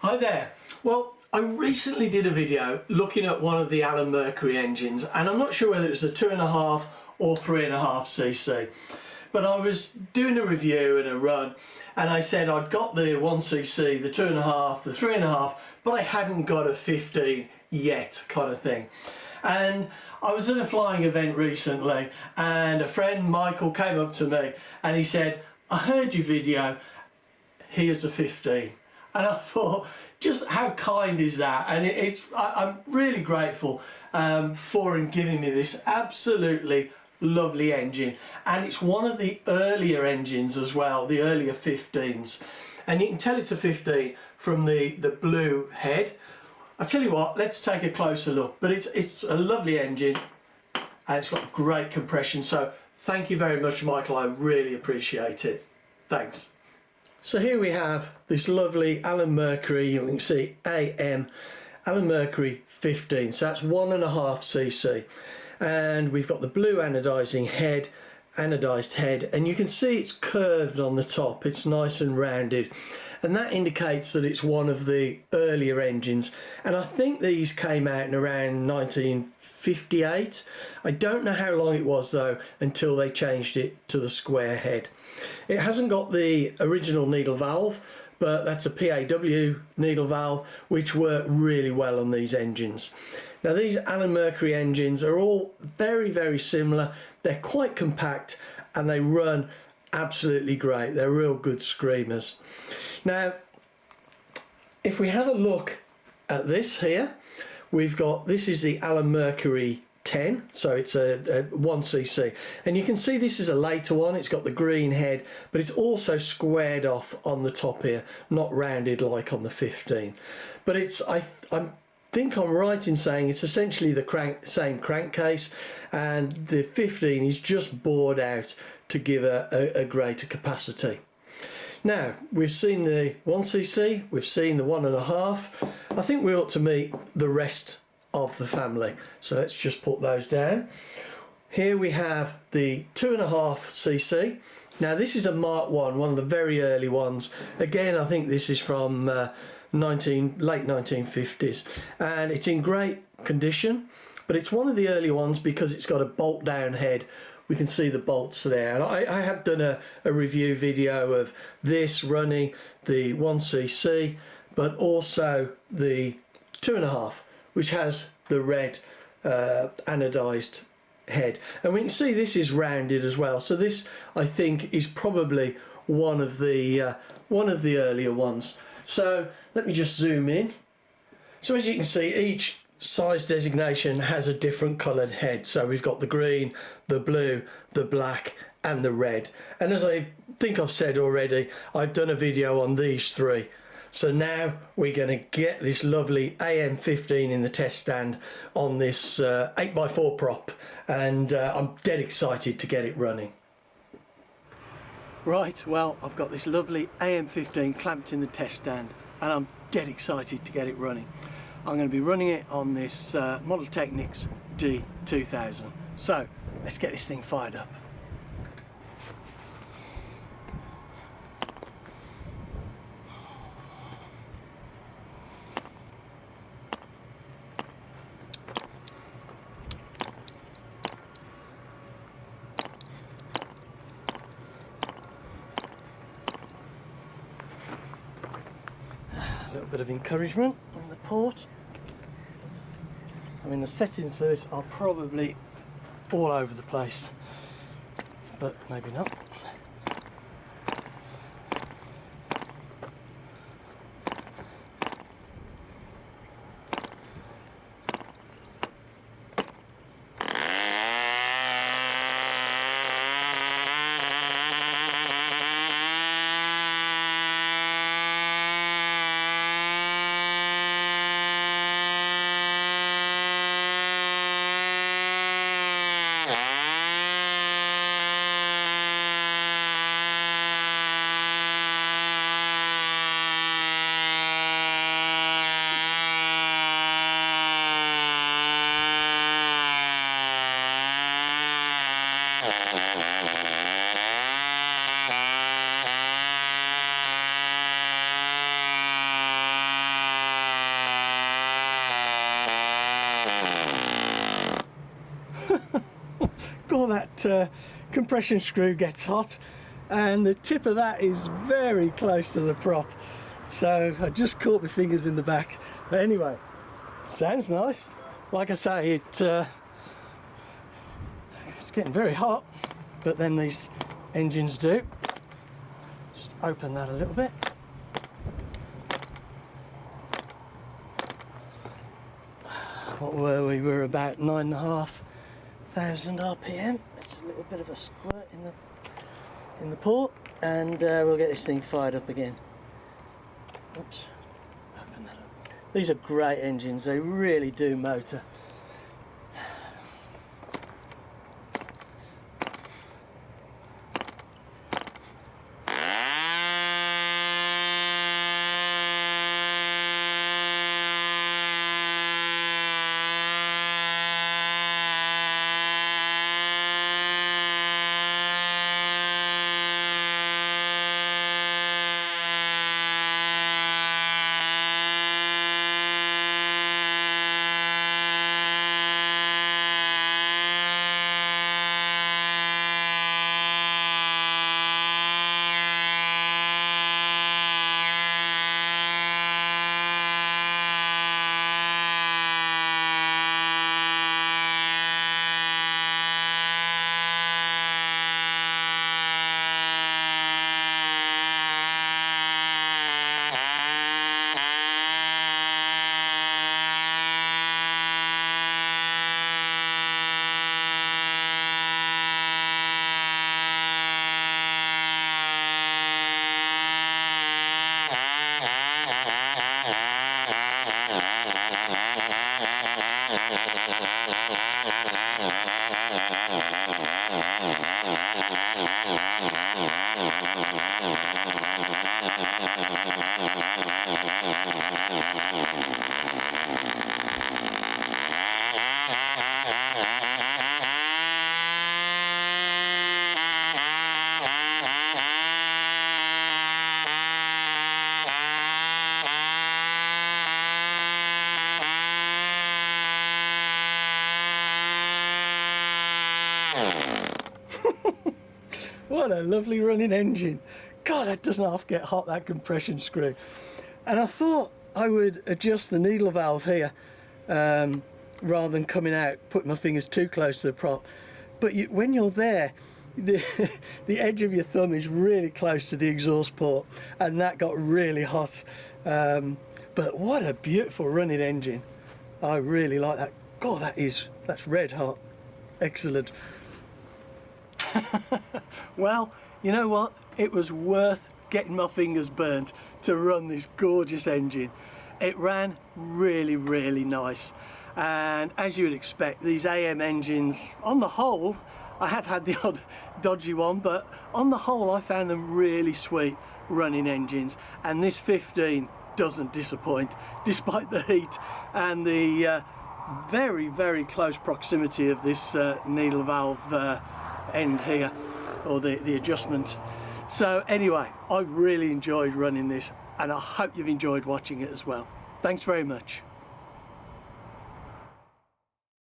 Hi there. Well, I recently did a video looking at one of the Allen Mercury engines, and I'm not sure whether it's a 2.5 or 3.5 cc, but I was doing a review and a run, and I said I'd got the 1cc, the 2.5, the 3.5, but I hadn't got a 15 yet, kind of thing. And I was at a flying event recently, and a friend, Michael, came up to me and he said, "I heard your video, here's a 15. And I thought, just how kind is that? And I'm really grateful for him giving me this absolutely lovely engine. And it's one of the earlier engines as well, the earlier 15s. And you can tell it's a 15 from the blue head. I'll tell you what, let's take a closer look. But it's a lovely engine and it's got great compression. So thank you very much, Michael. I really appreciate it. Thanks. So here we have this lovely Allen Mercury, you can see AM, Allen Mercury 15, so that's 1.5 cc. And we've got the blue anodized head, and you can see it's curved on the top, it's nice and rounded. And that indicates that it's one of the earlier engines. And I think these came out in around 1958. I don't know how long it was though until they changed it to the square head. It hasn't got the original needle valve, but that's a PAW needle valve, which work really well on these engines. Now these Allen Mercury engines are all very, very similar. They're quite compact and they run absolutely great. They're real good screamers. Now, if we have a look at this here, this is the Allen Mercury 10, so it's a 1cc, and you can see this is a later one. It's got the green head, but it's also squared off on the top here, not rounded like on the 15. But I think I'm right in saying it's essentially the same crankcase, and the 15 is just bored out to give a greater capacity. Now, we've seen the 1cc, we've seen the 1.5. I think we ought to meet the rest of the family. So let's just put those down. Here we have the 2.5cc. Now this is a Mark 1, one of the very early ones. Again, I think this is from late 1950s. And it's in great condition, but it's one of the early ones because it's got a bolt down head. We can see the bolts there, and I have done a review video of this running the 1cc, but also the 2.5, which has the red anodized head, and we can see this is rounded as well. So this, I think, is probably one of the earlier ones. So let me just zoom in. So as you can see, each size designation has a different coloured head. So we've got the green, the blue, the black and the red. And as I think I've said already, I've done a video on these three. So now we're going to get this lovely AM15 in the test stand on this 8x4 prop, and I'm dead excited to get it running. Right, well, I've got this lovely AM15 clamped in the test stand and I'm dead excited to get it running. I'm going to be running it on this Model Technics D2000. So let's get this thing fired up. A little bit of encouragement on the port. I mean, the settings for this are probably all over the place, but maybe not. that compression screw gets hot, and the tip of that is very close to the prop, so I just caught my fingers in the back. But anyway, sounds nice. Like I say, it's getting very hot, but then these engines do. Just open that a little bit. What were we? We're about 9,500 RPM. It's a little bit of a squirt in the port, and we'll get this thing fired up again. Oops, open that up. These are great engines, they really do motor. What a lovely running engine. God, that doesn't half get hot, that compression screw. And I thought I would adjust the needle valve here rather than coming out, putting my fingers too close to the prop. But when you're there, the edge of your thumb is really close to the exhaust port, and that got really hot. But what a beautiful running engine. I really like that. God, that's red hot. Excellent. Well, you know what? It was worth getting my fingers burnt to run this gorgeous engine. It ran really, really nice. And as you would expect, these AM engines, on the whole, I have had the odd dodgy one, but on the whole, I found them really sweet running engines. And this 15 doesn't disappoint, despite the heat and the very, very close proximity of this needle valve end here, or the adjustment. So anyway, I really enjoyed running this, and I hope you've enjoyed watching it as well. Thanks very much.